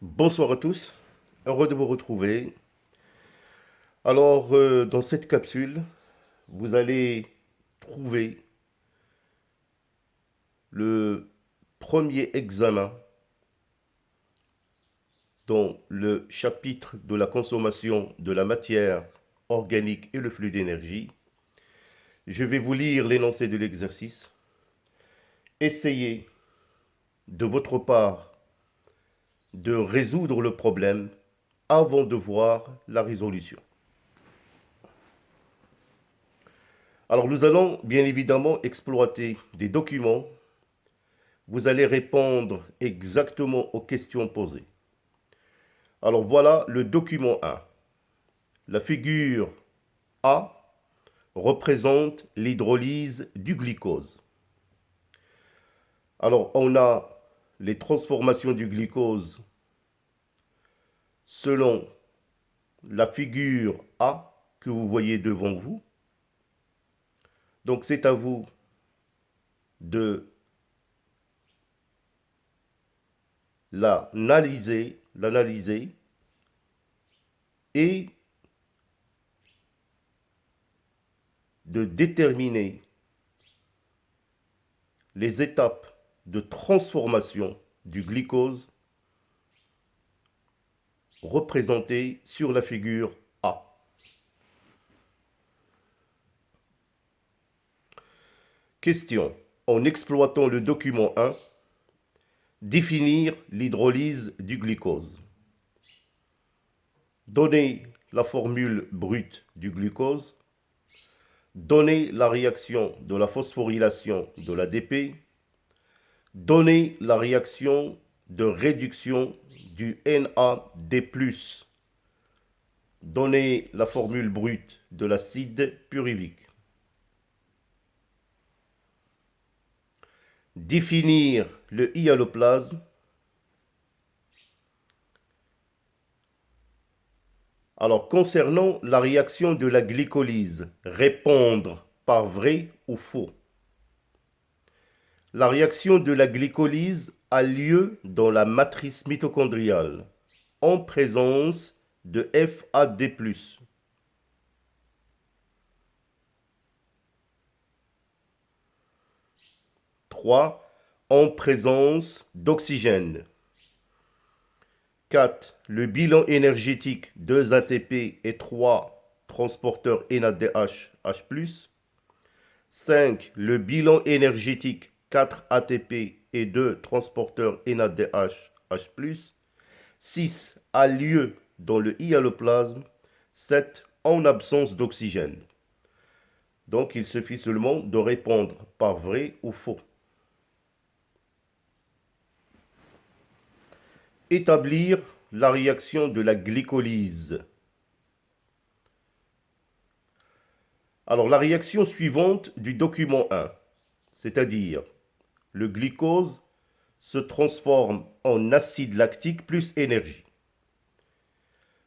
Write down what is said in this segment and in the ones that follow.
Bonsoir à tous, heureux de vous retrouver. Dans cette capsule, vous allez trouver le premier examen dans le chapitre de la consommation de la matière organique et le flux d'énergie. Je vais vous lire l'énoncé de l'exercice. Essayez de votre part de résoudre le problème avant de voir la résolution. Alors nous allons bien évidemment exploiter des documents. Vous allez répondre exactement aux questions posées. Alors voilà le document 1. La figure A représente l'hydrolyse du glucose. Alors on a les transformations du glucose selon la figure A que vous voyez devant vous. Donc c'est à vous de l'analyser et de déterminer les étapes de transformation du glucose représentées sur la figure A. Question. En exploitant le document 1, définir l'hydrolyse du glucose. Donner la formule brute du glucose. Donner la réaction de la phosphorylation de l'ADP. Donner la réaction de réduction du NAD+. Donner la formule brute de l'acide pyruvique. Définir le hyaloplasme. Alors, concernant la réaction de la glycolyse, répondre par vrai ou faux. La réaction de la glycolyse a lieu dans la matrice mitochondriale en présence de FAD+. 3. En présence d'oxygène. 4. Le bilan énergétique 2 ATP et 3 transporteurs NADH H+. 5. Le bilan énergétique 4 ATP et 2 transporteurs NADH H+. 6. A lieu dans le hyaloplasme. 7. En absence d'oxygène. Donc il suffit seulement de répondre par vrai ou faux. Établir la réaction de la glycolyse. Alors la réaction suivante du document 1, c'est-à-dire le glucose se transforme en acide lactique plus énergie.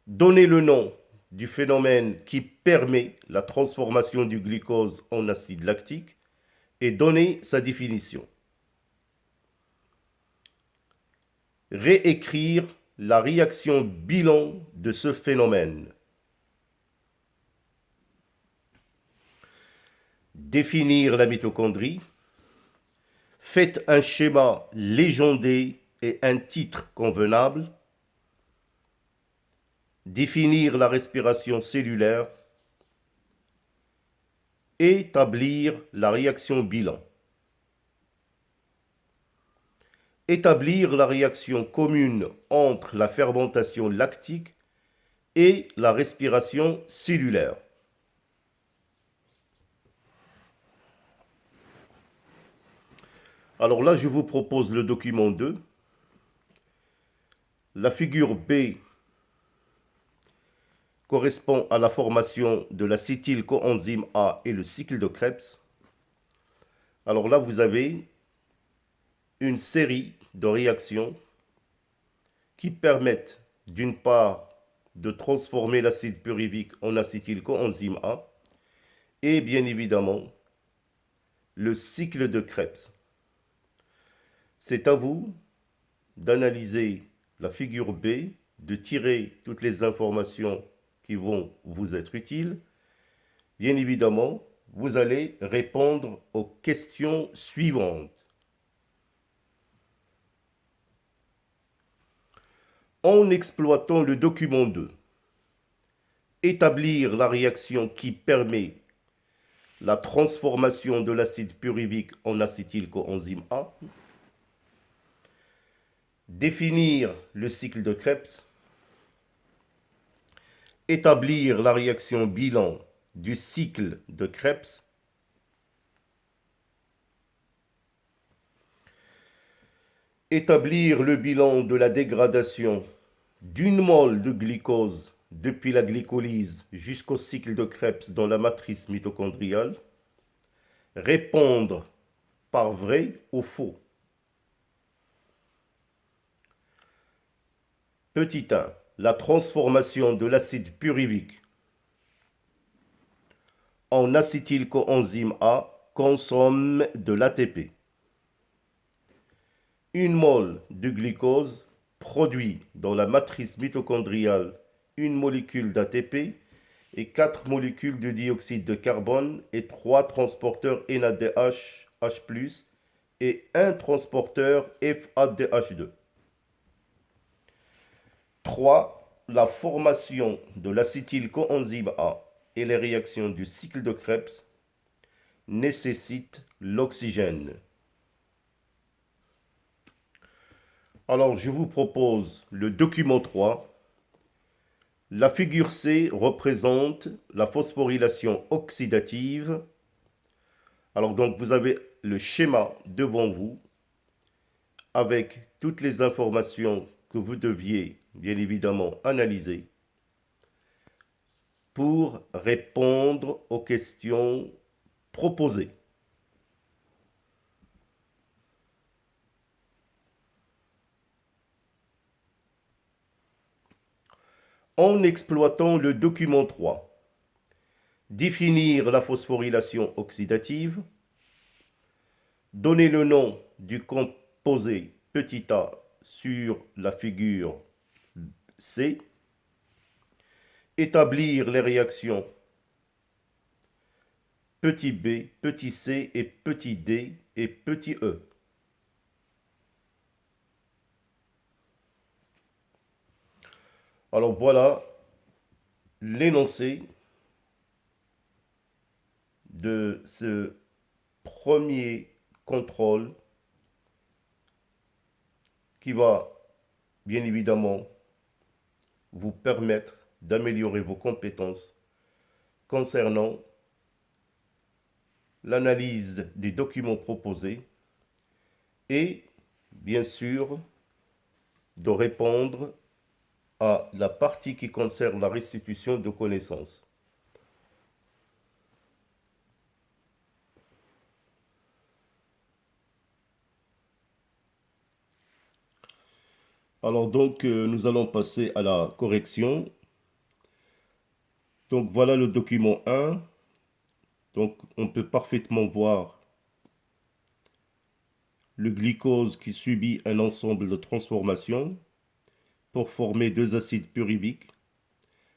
Donnez le nom du phénomène qui permet la transformation du glucose en acide lactique et donnez sa définition. Réécrire la réaction bilan de ce phénomène. Définir la mitochondrie. Faites un schéma légendé et un titre convenable. Définir la respiration cellulaire. Établir la réaction bilan. Établir la réaction commune entre la fermentation lactique et la respiration cellulaire. Alors là, je vous propose le document 2. La figure B correspond à la formation de l'acétyl-coenzyme A et le cycle de Krebs. Alors là, vous avez une série de réactions qui permettent d'une part de transformer l'acide pyruvique en acétyl-coenzyme A et bien évidemment le cycle de Krebs. C'est à vous d'analyser la figure B, de tirer toutes les informations qui vont vous être utiles. Bien évidemment, vous allez répondre aux questions suivantes. En exploitant le document 2, établir la réaction qui permet la transformation de l'acide pyruvique en acétylcoenzyme A, définir le cycle de Krebs, établir la réaction bilan du cycle de Krebs, établir le bilan de la dégradation d'une mole de glucose depuis la glycolyse jusqu'au cycle de Krebs dans la matrice mitochondriale, répondre par vrai ou faux. Petit 1. La transformation de l'acide pyruvique en acétylcoenzyme A consomme de l'ATP. Une mole de glucose produit dans la matrice mitochondriale une molécule d'ATP et 4 molécules de dioxyde de carbone et 3 transporteurs NADH, H+, et un transporteur FADH2. 3. La formation de l'acétylcoenzyme A et les réactions du cycle de Krebs nécessitent l'oxygène. Alors, je vous propose le document 3. La figure C représente la phosphorylation oxydative. Alors, donc, vous avez le schéma devant vous avec toutes les informations que vous deviez, bien évidemment, analyser pour répondre aux questions proposées. En exploitant le document 3, définir la phosphorylation oxydative, donner le nom du composé petit a sur la figure C, établir les réactions petit b, petit c et petit d et petit e. Alors voilà l'énoncé de ce premier contrôle qui va bien évidemment vous permettre d'améliorer vos compétences concernant l'analyse des documents proposés et bien sûr de répondre à la partie qui concerne la restitution de connaissances. Alors donc, nous allons passer à la correction. Donc voilà le document 1. Donc on peut parfaitement voir le glucose qui subit un ensemble de transformations pour former deux acides pyruviques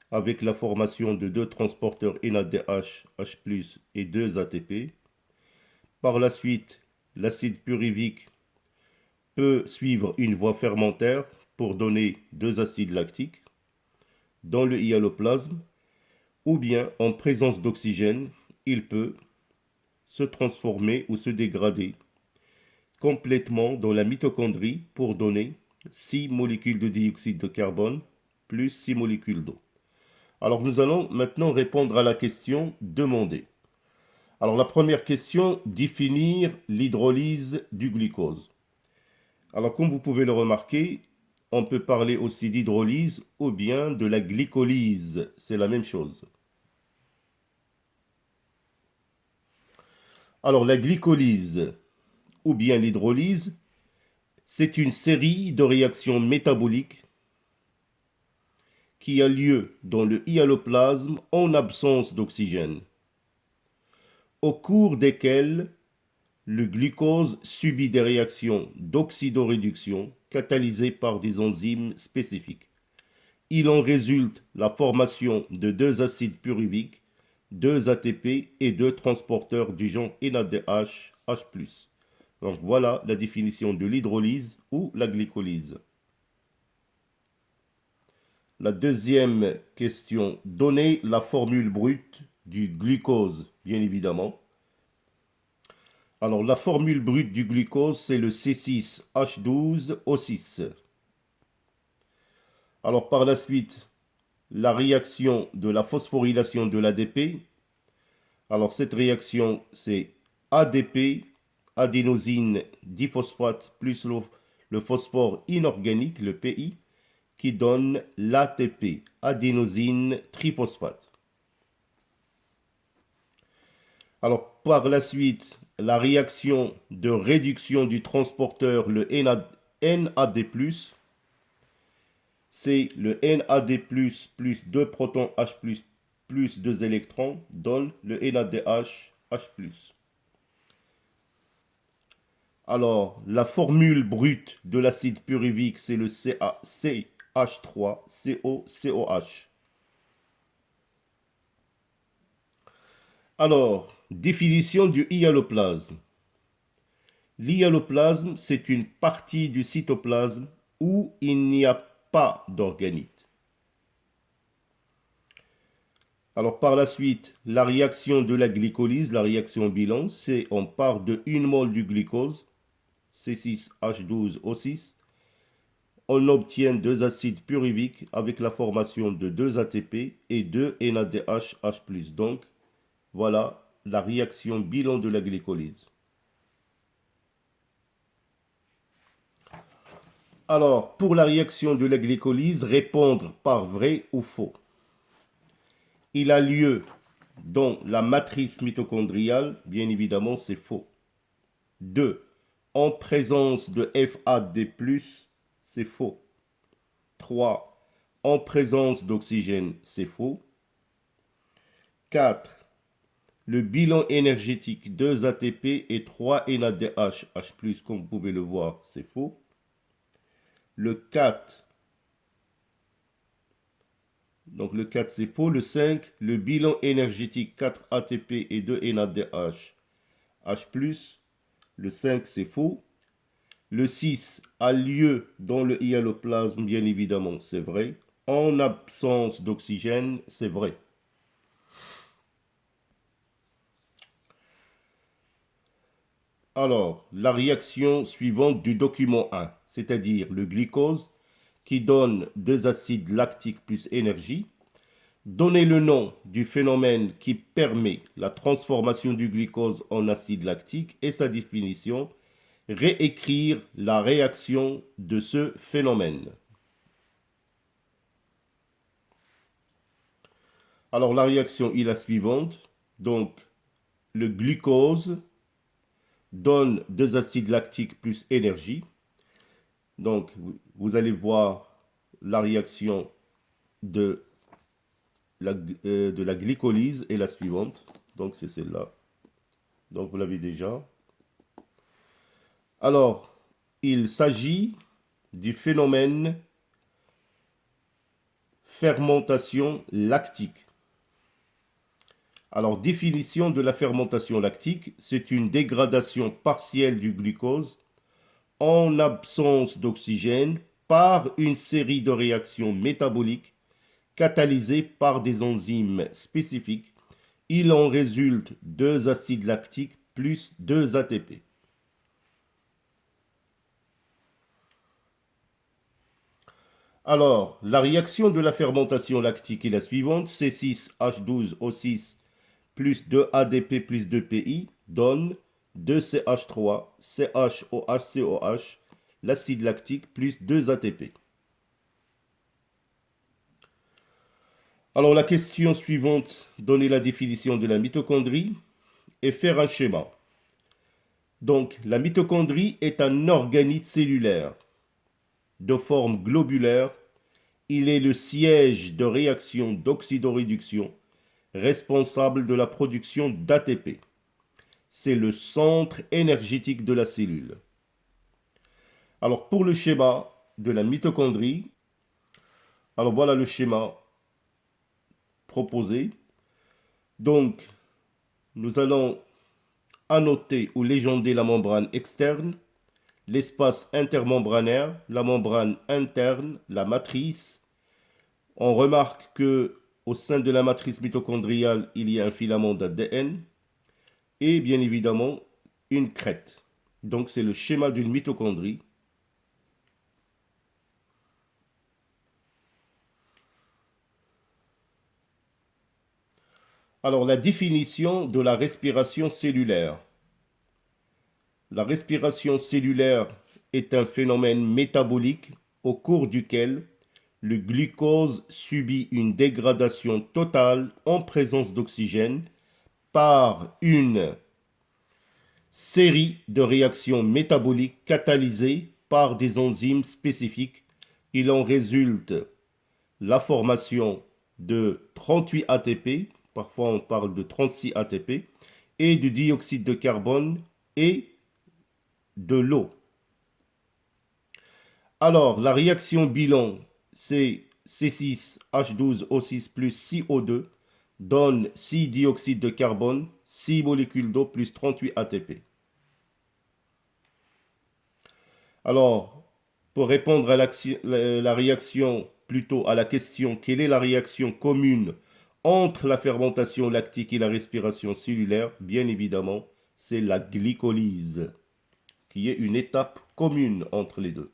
avec la formation de deux transporteurs NADH, H+, et 2 ATP. Par la suite, l'acide pyruvique peut suivre une voie fermentaire pour donner deux acides lactiques dans le hyaloplasme, ou bien en présence d'oxygène, il peut se transformer ou se dégrader complètement dans la mitochondrie pour donner 6 molécules de dioxyde de carbone plus 6 molécules d'eau. Alors nous allons maintenant répondre à la question demandée. Alors la première question, définir l'hydrolyse du glucose. Alors comme vous pouvez le remarquer, on peut parler aussi d'hydrolyse ou bien de la glycolyse, c'est la même chose. Alors la glycolyse ou bien l'hydrolyse, c'est une série de réactions métaboliques qui a lieu dans le hyaloplasme en absence d'oxygène, au cours desquelles le glucose subit des réactions d'oxydoréduction catalysées par des enzymes spécifiques. Il en résulte la formation de deux acides pyruviques, deux ATP et deux transporteurs du genre NADH, H+. Donc voilà la définition de l'hydrolyse ou la glycolyse. La deuxième question, donnez la formule brute du glucose, bien évidemment. Alors la formule brute du glucose, c'est le C6H12O6. Alors par la suite, la réaction de la phosphorylation de l'ADP. Alors cette réaction, c'est ADP, adénosine diphosphate, plus le phosphore inorganique, le PI, qui donne l'ATP, adénosine triphosphate. Alors par la suite, la réaction de réduction du transporteur, le NAD+, c'est le NAD+, plus 2 protons H+, plus 2 électrons, donne le NADH, H+. Alors, la formule brute de l'acide pyruvique, c'est le CH3COCOH. Alors, définition du hyaloplasme. L'hyaloplasme, c'est une partie du cytoplasme où il n'y a pas d'organites. Alors par la suite, la réaction de la glycolyse, la réaction bilan, c'est on part de 1 mol du glucose, C6H12O6, on obtient deux acides pyruviques avec la formation de 2 ATP et 2 NADH, H+. Donc voilà la réaction bilan de la glycolyse. Alors, pour la réaction de la glycolyse, répondre par vrai ou faux. Il a lieu dans la matrice mitochondriale, bien évidemment, c'est faux. 2. En présence de FAD+, c'est faux. 3. En présence d'oxygène, c'est faux. 4. Le bilan énergétique 2 ATP et 3 NADH, H+, comme vous pouvez le voir, c'est faux. Le 4, donc le 4 c'est faux. Le 5, le bilan énergétique 4 ATP et 2 NADH, H+, le 5 c'est faux. Le 6 a lieu dans le hyaloplasme, bien évidemment, c'est vrai. En absence d'oxygène, c'est vrai. Alors, la réaction suivante du document 1, c'est-à-dire le glucose, qui donne deux acides lactiques plus énergie. Donnez le nom du phénomène qui permet la transformation du glucose en acide lactique et sa définition. Réécrire la réaction de ce phénomène. Alors la réaction est la suivante. Donc le glucose donne deux acides lactiques plus énergie. Donc vous allez voir la réaction de la glycolyse est la suivante. Donc c'est celle-là. Donc vous l'avez déjà. Alors, il s'agit du phénomène fermentation lactique. Alors, définition de la fermentation lactique, c'est une dégradation partielle du glucose en absence d'oxygène par une série de réactions métaboliques catalysées par des enzymes spécifiques. Il en résulte deux acides lactiques plus deux ATP. Alors, la réaction de la fermentation lactique est la suivante. C6H12O6 plus 2 ADP plus 2 PI donne 2CH3, CHOH, l'acide lactique plus 2 ATP. Alors, la question suivante, donner la définition de la mitochondrie et faire un schéma. Donc, la mitochondrie est un organite cellulaire de forme globulaire. Il est le siège de réaction d'oxydoréduction responsable de la production d'ATP. c'est le centre énergétique de la cellule. Alors pour le schéma de la mitochondrie, alors voilà le schéma proposé. Donc nous allons annoter ou légender la membrane externe, l'espace intermembranaire, la membrane interne, la matrice. On remarque que au sein de la matrice mitochondriale, il y a un filament d'ADN et bien évidemment une crête. Donc c'est le schéma d'une mitochondrie. Alors la définition de la respiration cellulaire. La respiration cellulaire est un phénomène métabolique au cours duquel le glucose subit une dégradation totale en présence d'oxygène par une série de réactions métaboliques catalysées par des enzymes spécifiques. Il en résulte la formation de 38 ATP, parfois on parle de 36 ATP, et du dioxyde de carbone et de l'eau. Alors, la réaction bilan, c'est C6H12O6 plus 6O2 donne 6 dioxyde de carbone, 6 molécules d'eau plus 38 ATP. Alors, pour répondre à la réaction, plutôt à la question, quelle est la réaction commune entre la fermentation lactique et la respiration cellulaire? Bien évidemment, c'est la glycolyse, qui est une étape commune entre les deux.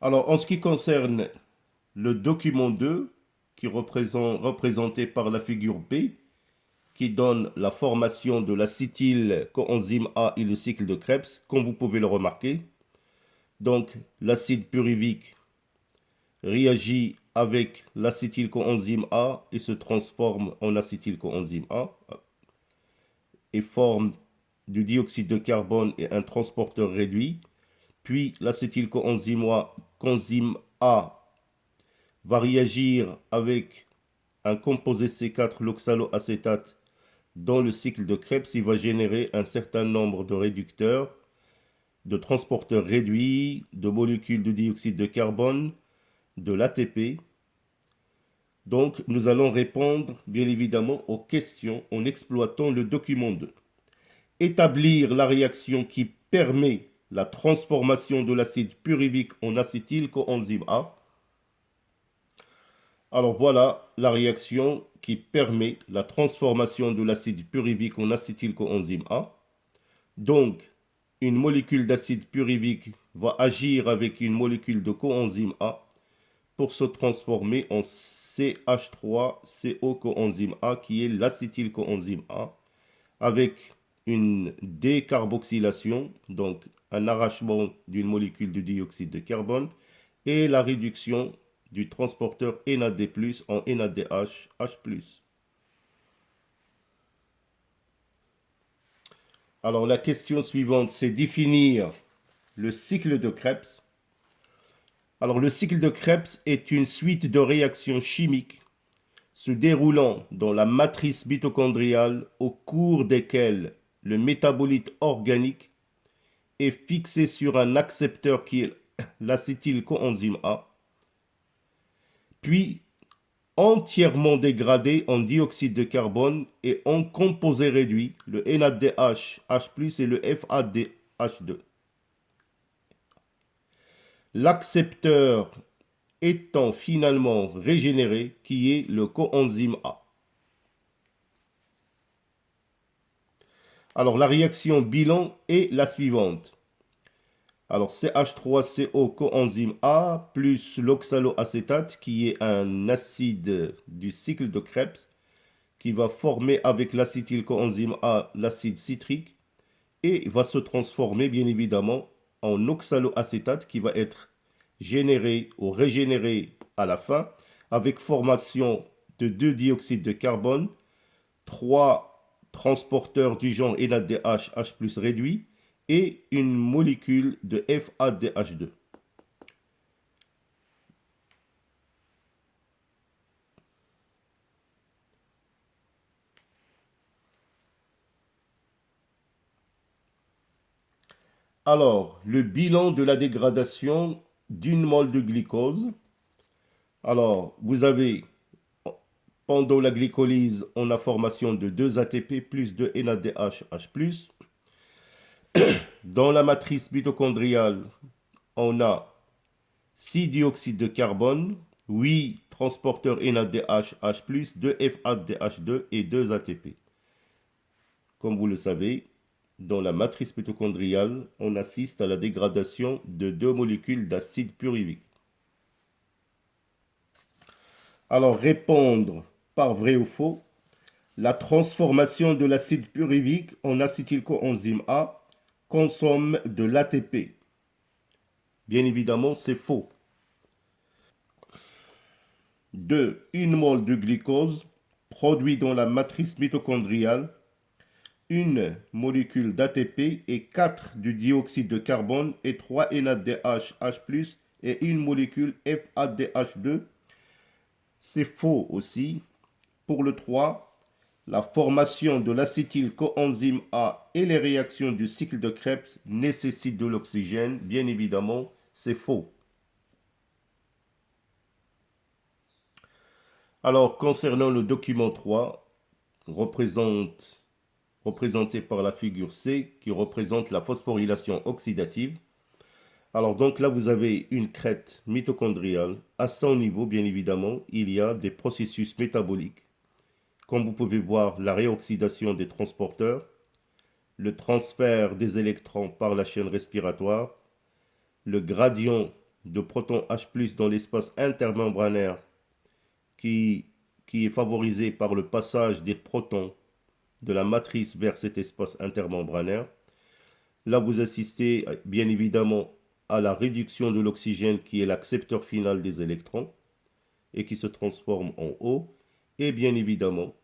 Alors, en ce qui concerne le document 2, qui est représenté par la figure B, qui donne la formation de l'acétyl coenzyme A et le cycle de Krebs, comme vous pouvez le remarquer. Donc, l'acide pyruvique réagit avec l'acétyl coenzyme A et se transforme en acétyl coenzyme A et forme du dioxyde de carbone et un transporteur réduit. Puis l'acétyl coenzyme A va réagir avec un composé C4, l'oxaloacétate, dans le cycle de Krebs. Il va générer un certain nombre de réducteurs, de transporteurs réduits, de molécules de dioxyde de carbone, de l'ATP. Donc, nous allons répondre, bien évidemment, aux questions en exploitant le document 2. Établir la réaction qui permet la transformation de l'acide pyruvique en acétyl coenzyme A. Alors voilà la réaction qui permet la transformation de l'acide pyruvique en acétyl coenzyme A. Donc, une molécule d'acide pyruvique va agir avec une molécule de coenzyme A pour se transformer en CH3CO coenzyme A, qui est l'acétyl coenzyme A, avec une décarboxylation, donc un arrachement d'une molécule de dioxyde de carbone, et la réduction du transporteur NAD+, en NADH, H+. Alors la question suivante, c'est définir le cycle de Krebs. Alors le cycle de Krebs est une suite de réactions chimiques se déroulant dans la matrice mitochondriale au cours desquelles le métabolite organique est fixé sur un accepteur qui est l'acétyl coenzyme A, puis entièrement dégradé en dioxyde de carbone et en composé réduit, le NADH, H+, et le FADH2. L'accepteur étant finalement régénéré, qui est le coenzyme A. Alors la réaction bilan est la suivante. Alors CH3CO coenzyme A plus l'oxaloacétate, qui est un acide du cycle de Krebs, qui va former avec l'acétyl coenzyme A l'acide citrique et va se transformer bien évidemment en oxaloacétate, qui va être généré ou régénéré à la fin avec formation de 2 dioxydes de carbone, 3 transporteurs du genre NADH, H+ réduit, et une molécule de FADH2. Alors, le bilan de la dégradation d'une mole de glucose. Alors, vous avez, pendant la glycolyse, on a formation de 2 ATP plus de NADH, H+. Dans la matrice mitochondriale, on a 6 dioxyde de carbone, 8 transporteurs NADH, H+, 2 FADH2 et 2 ATP. Comme vous le savez, dans la matrice mitochondriale, on assiste à la dégradation de 2 molécules d'acide pyruvique. Alors, répondre par vrai ou faux. La transformation de l'acide pyruvique en acétylcoenzyme A consomme de l'ATP. Bien évidemment, c'est faux. 2. Une mole de glucose produit dans la matrice mitochondriale une molécule d'ATP et 4 du dioxyde de carbone et 3 NADH, H+, et une molécule FADH2. C'est faux aussi. Pour le 3, la formation de l'acétylcoenzyme A et les réactions du cycle de Krebs nécessitent de l'oxygène. Bien évidemment, c'est faux. Alors, concernant le document 3, représenté par la figure C, qui représente la phosphorylation oxydative. Alors donc là, vous avez une crête mitochondriale. À son niveau, bien évidemment, il y a des processus métaboliques. Comme vous pouvez voir, la réoxydation des transporteurs, le transfert des électrons par la chaîne respiratoire, le gradient de protons H+ dans l'espace intermembranaire qui est favorisé par le passage des protons de la matrice vers cet espace intermembranaire. Là, vous assistez bien évidemment à la réduction de l'oxygène qui est l'accepteur final des électrons et qui se transforme en eau. Et bien évidemment,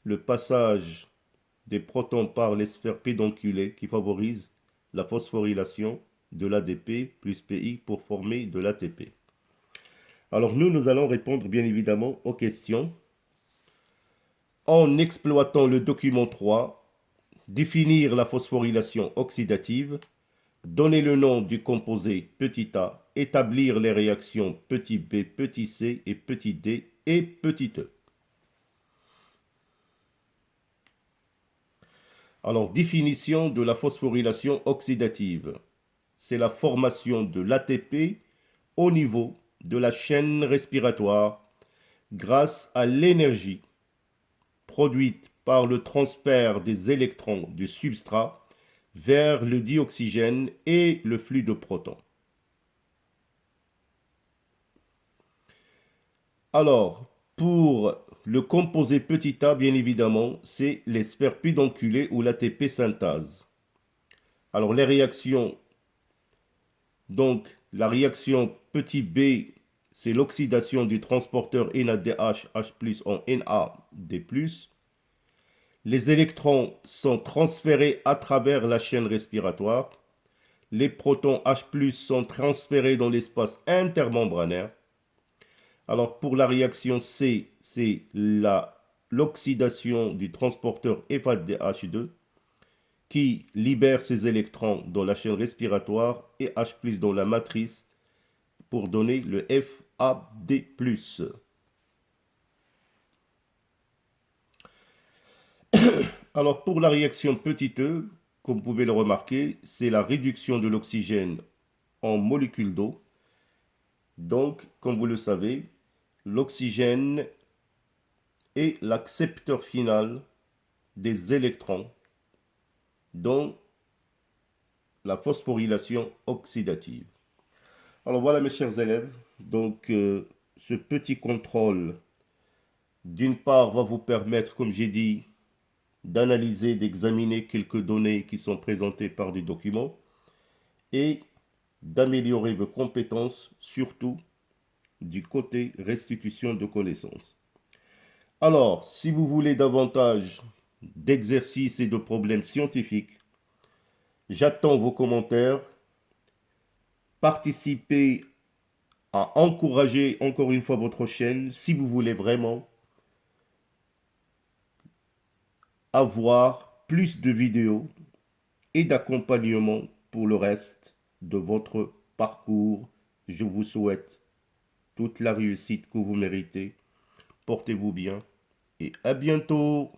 le passage des protons par les sphères pédonculées qui favorise la phosphorylation de l'ADP plus PI pour former de l'ATP. Alors nous allons répondre bien évidemment aux questions en exploitant le document 3, définir la phosphorylation oxydative, donner le nom du composé petit a, établir les réactions petit b, petit c et petit d et petit e. Alors, définition de la phosphorylation oxydative. C'est la formation de l'ATP au niveau de la chaîne respiratoire grâce à l'énergie produite par le transfert des électrons du substrat vers le dioxygène et le flux de protons. Alors, pour le composé petit a, bien évidemment, c'est les sphères pédonculées ou l'ATP synthase. Alors, les réactions, donc la réaction petit b, c'est l'oxydation du transporteur NADH, H+, en NAD+. Les électrons sont transférés à travers la chaîne respiratoire. Les protons H+ sont transférés dans l'espace intermembranaire. Alors pour la réaction C, c'est l'oxydation du transporteur FADH2 qui libère ses électrons dans la chaîne respiratoire et H+ dans la matrice pour donner le FAD+. Alors pour la réaction petit e, comme vous pouvez le remarquer, c'est la réduction de l'oxygène en molécules d'eau. Donc, comme vous le savez, l'oxygène est l'accepteur final des électrons dans la phosphorylation oxydative. Alors voilà mes chers élèves, donc ce petit contrôle d'une part va vous permettre, comme j'ai dit, d'analyser, d'examiner quelques données qui sont présentées par des documents et d'améliorer vos compétences, surtout du côté restitution de connaissances. Alors, si vous voulez davantage d'exercices et de problèmes scientifiques, j'attends vos commentaires. Participez à encourager encore une fois votre chaîne si vous voulez vraiment avoir plus de vidéos et d'accompagnement pour le reste de votre parcours. Je vous souhaite toute la réussite que vous méritez. Portez-vous bien et à bientôt.